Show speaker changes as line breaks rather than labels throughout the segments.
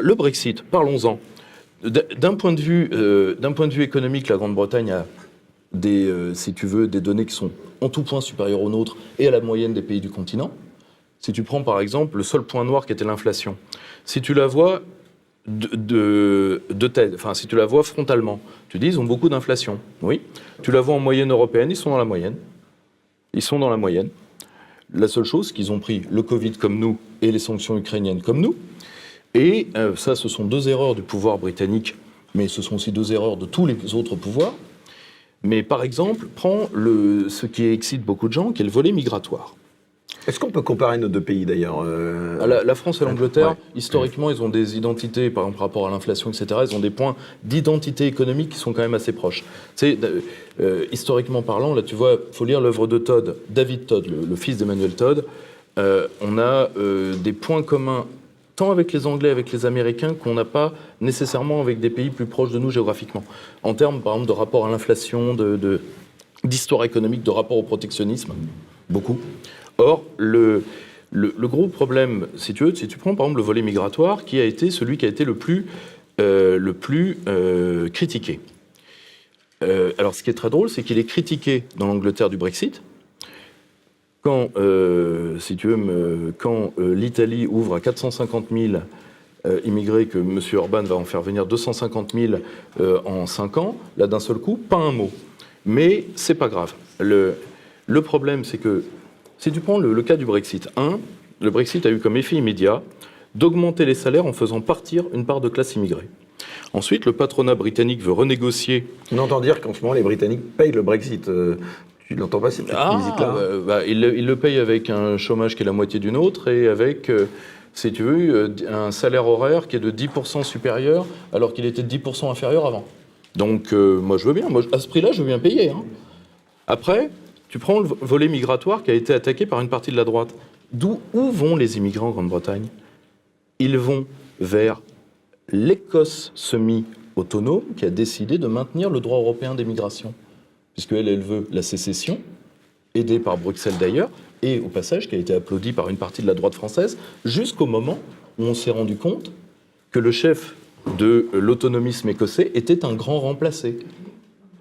le Brexit, parlons-en. D'un point de vue économique, la Grande-Bretagne a si tu veux, des données qui sont en tout point supérieures aux nôtres et à la moyenne des pays du continent. Si tu prends par exemple le seul point noir qui était l'inflation, si tu la vois si tu la vois frontalement, tu dis ils ont beaucoup d'inflation. Oui. Tu la vois en moyenne européenne, ils sont dans la moyenne. Ils sont dans la moyenne. La seule chose, c'est qu'ils ont pris le Covid comme nous et les sanctions ukrainiennes comme nous. Et ça, ce sont deux erreurs du pouvoir britannique, mais ce sont aussi deux erreurs de tous les autres pouvoirs. Mais par exemple, prends ce qui excite beaucoup de gens, qui est le volet migratoire.
Est-ce qu'on peut comparer nos deux pays d'ailleurs
La France et l'Angleterre, historiquement, ils ont des identités, par exemple, par rapport à l'inflation, etc., ils ont des points d'identité économique qui sont quand même assez proches. Tu sais, historiquement parlant, là, tu vois, il faut lire l'œuvre de Todd, David Todd, le fils d'Emmanuel Todd. On a des points communs, tant avec les Anglais, avec les Américains, qu'on n'a pas nécessairement avec des pays plus proches de nous géographiquement. En termes, par exemple, de rapport à l'inflation, d'histoire économique, de rapport au protectionnisme, beaucoup. Or, le gros problème, si tu prends par exemple le volet migratoire, qui a été celui qui a été le plus critiqué. Alors, ce qui est très drôle, c'est qu'il est critiqué dans l'Angleterre du Brexit. Quand l'Italie ouvre à 450 000 immigrés, que M. Orban va en faire venir 250 000 en 5 ans, là d'un seul coup, pas un mot. Mais c'est pas grave. Le problème, c'est que si tu prends le cas du Brexit, le Brexit a eu comme effet immédiat d'augmenter les salaires en faisant partir une part de classe immigrée. Ensuite, le patronat britannique veut renégocier.
On entend dire qu'en ce moment, les Britanniques payent le Brexit. Tu n'entends pas cette visite-là
ils le payent avec un chômage qui est la moitié du nôtre et avec, si tu veux, un salaire horaire qui est de 10% supérieur alors qu'il était de 10% inférieur avant. Donc, moi, je veux bien. Moi, à ce prix-là, je veux bien payer. Hein. Après, tu prends le volet migratoire qui a été attaqué par une partie de la droite. Où vont les immigrants en Grande-Bretagne ? Ils vont vers l'Écosse semi-autonome qui a décidé de maintenir le droit européen d'émigration. Puisqu'elle veut la sécession, aidée par Bruxelles d'ailleurs, et au passage qui a été applaudie par une partie de la droite française, jusqu'au moment où on s'est rendu compte que le chef de l'autonomisme écossais était un grand remplacé.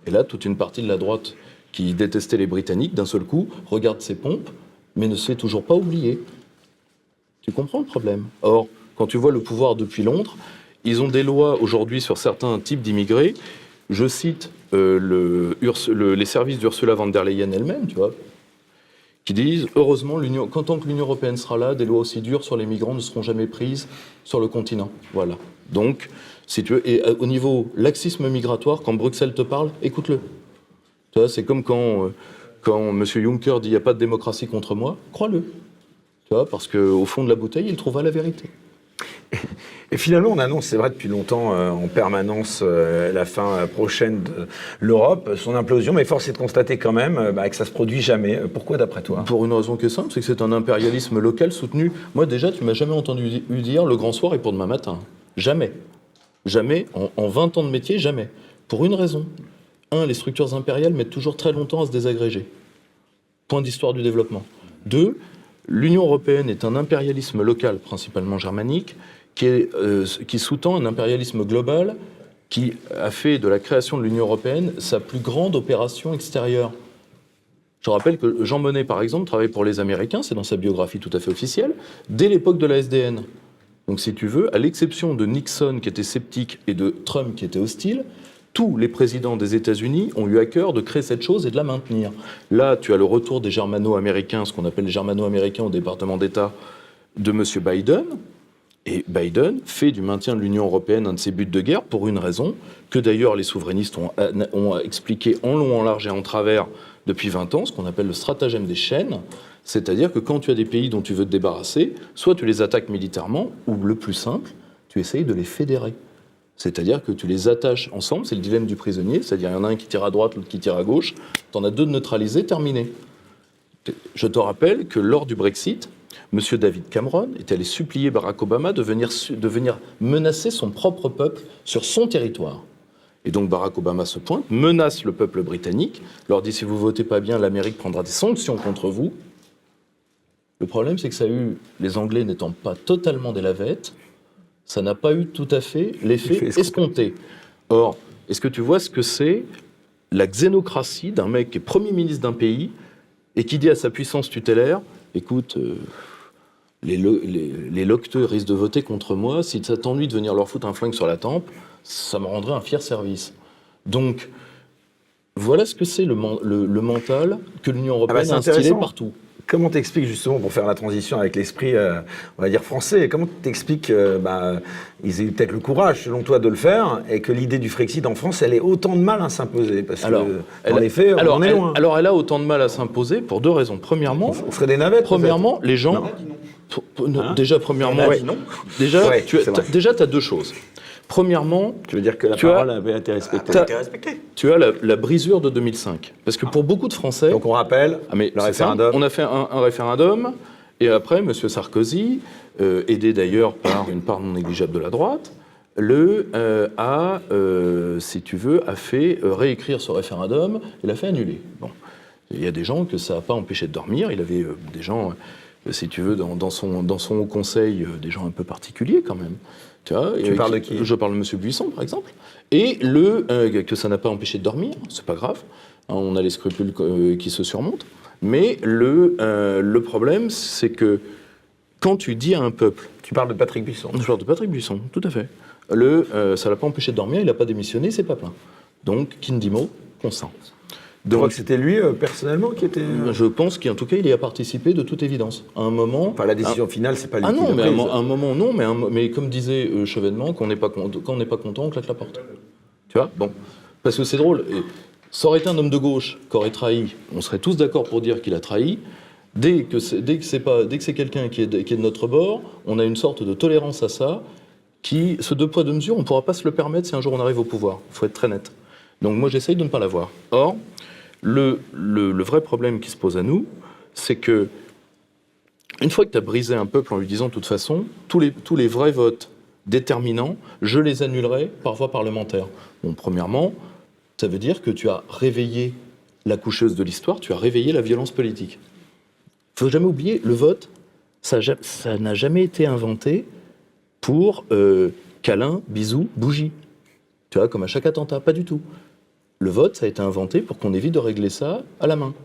Et là, toute une partie de la droite qui détestait les Britanniques, d'un seul coup, regarde ses pompes, mais ne s'est toujours pas oublié. Tu comprends le problème ? Or, quand tu vois le pouvoir depuis Londres, ils ont des lois aujourd'hui sur certains types d'immigrés. Je cite les services d'Ursula von der Leyen elle-même, tu vois, qui disent « Heureusement, qu'en tant que l'Union européenne sera là, des lois aussi dures sur les migrants ne seront jamais prises sur le continent. » Voilà. Donc, si tu veux, et au niveau laxisme migratoire, quand Bruxelles te parle, écoute-le. Tu vois, c'est comme quand M. Juncker dit « Il n'y a pas de démocratie contre moi », crois-le. Tu vois, parce qu'au fond de la bouteille, il trouvera la vérité.
Et finalement, on annonce, c'est vrai, depuis longtemps, en permanence, la fin prochaine de l'Europe, son implosion, mais force est de constater quand même que ça ne se produit jamais. Pourquoi, d'après toi ?
Pour une raison qui est simple, c'est que c'est un impérialisme local soutenu. Moi, déjà, tu ne m'as jamais entendu dire « le grand soir est pour demain matin ». Jamais. Jamais, en 20 ans de métier, jamais. Pour une raison. Les structures impériales mettent toujours très longtemps à se désagréger. Point d'histoire du développement. 2, l'Union européenne est un impérialisme local, principalement germanique, qui sous-tend un impérialisme global qui a fait de la création de l'Union européenne sa plus grande opération extérieure. Je rappelle que Jean Monnet, par exemple, travaillait pour les Américains, c'est dans sa biographie tout à fait officielle, dès l'époque de la SDN. Donc si tu veux, à l'exception de Nixon qui était sceptique et de Trump qui était hostile, tous les présidents des États-Unis ont eu à cœur de créer cette chose et de la maintenir. Là, tu as le retour des germano-américains, ce qu'on appelle les germano-américains au département d'État de M. Biden. Et Biden fait du maintien de l'Union européenne un de ses buts de guerre pour une raison que d'ailleurs les souverainistes ont expliqué en long, en large et en travers depuis 20 ans, ce qu'on appelle le stratagème des chaînes. C'est-à-dire que quand tu as des pays dont tu veux te débarrasser, soit tu les attaques militairement, ou le plus simple, tu essayes de les fédérer. C'est-à-dire que tu les attaches ensemble, c'est le dilemme du prisonnier, c'est-à-dire il y en a un qui tire à droite, l'autre qui tire à gauche, tu en as deux de neutralisés, terminé. Je te rappelle que lors du Brexit, M. David Cameron est allé supplier Barack Obama de venir menacer son propre peuple sur son territoire. Et donc Barack Obama se pointe, menace le peuple britannique, leur dit « si vous ne votez pas bien, l'Amérique prendra des sanctions contre vous ». Le problème, c'est que ça a eu, les Anglais n'étant pas totalement des lavettes, ça n'a pas eu tout à fait l'effet
L'effet
escompté. Or, est-ce que tu vois ce que c'est la xénocratie d'un mec qui est Premier ministre d'un pays et qui dit à sa puissance tutélaire, écoute, les locteux risquent de voter contre moi, si ça t'ennuie de venir leur foutre un flingue sur la tempe, ça me rendrait un fier service. Donc, voilà ce que c'est le mental que l'Union européenne
c'est
a instillé
intéressant.
partout.
Comment t'expliques justement, pour faire la transition avec l'esprit, on va dire français, comment t'expliques qu'ils aient eu peut-être le courage, selon toi, de le faire, et que l'idée du Frexit en France, elle ait autant de mal à s'imposer? Parce que, dans les faits, on en est loin.
Alors, elle a autant de mal à s'imposer pour deux raisons. Premièrement,
On ferait des navettes,
premièrement les gens... Déjà, premièrement... Déjà,
Ouais, c'est vrai.
déjà, tu as deux choses. Premièrement,
Tu veux dire que la
Tu as-
parole avait été respectée.
tu as la brisure de 2005. Parce que pour beaucoup de Français...
Donc on rappelle,
mais
le
c'est ça,
référendum.
on a fait un référendum, et après, M. Sarkozy, aidé d'ailleurs par une part non négligeable de la droite, si tu veux, a fait réécrire ce référendum et l'a fait annuler. Bon. Il y a des gens que ça n'a pas empêché de dormir. Il avait des gens, si tu veux, dans son haut conseil, des gens un peu particuliers quand même. Tu
parles de qui?
Je parle de M. Buisson, par exemple. Et que ça n'a pas empêché de dormir, c'est pas grave. Hein, on a les scrupules qui se surmontent. Mais le problème, c'est que quand tu dis à un peuple...
Tu parles de Patrick Buisson.
Je parle de Patrick Buisson, tout à fait. Ça ne l'a pas empêché de dormir, il n'a pas démissionné, c'est pas plein. Donc, qui ne dit mot, consent.
Tu crois que c'était lui, personnellement, qui était...
Je pense qu'en tout cas, il y a participé de toute évidence. À un moment...
Enfin, la décision finale, c'est pas lui
Ah
qui
non,
l'a
mais à
prise.
un moment, non. Mais comme disait Chevènement, quand on n'est pas content, on claque la porte. Tu vois? Bon. Parce que c'est drôle. Et ça aurait été un homme de gauche qui aurait trahi. On serait tous d'accord pour dire qu'il a trahi. Dès que c'est quelqu'un qui est de notre bord, on a une sorte de tolérance à ça. Ce deux poids, deux mesures, on ne pourra pas se le permettre si un jour on arrive au pouvoir. Il faut être très net. Donc moi, j'essaye de ne pas l'avoir. Or, le vrai problème qui se pose à nous, c'est que une fois que tu as brisé un peuple en lui disant, de toute façon, tous les vrais votes déterminants, je les annulerai par voie parlementaire. Bon, premièrement, ça veut dire que tu as réveillé la coucheuse de l'histoire, tu as réveillé la violence politique. Il ne faut jamais oublier, le vote, ça n'a jamais été inventé pour câlin, bisous, bougie. Tu vois, comme à chaque attentat, pas du tout. Le vote, ça a été inventé pour qu'on évite de régler ça à la main.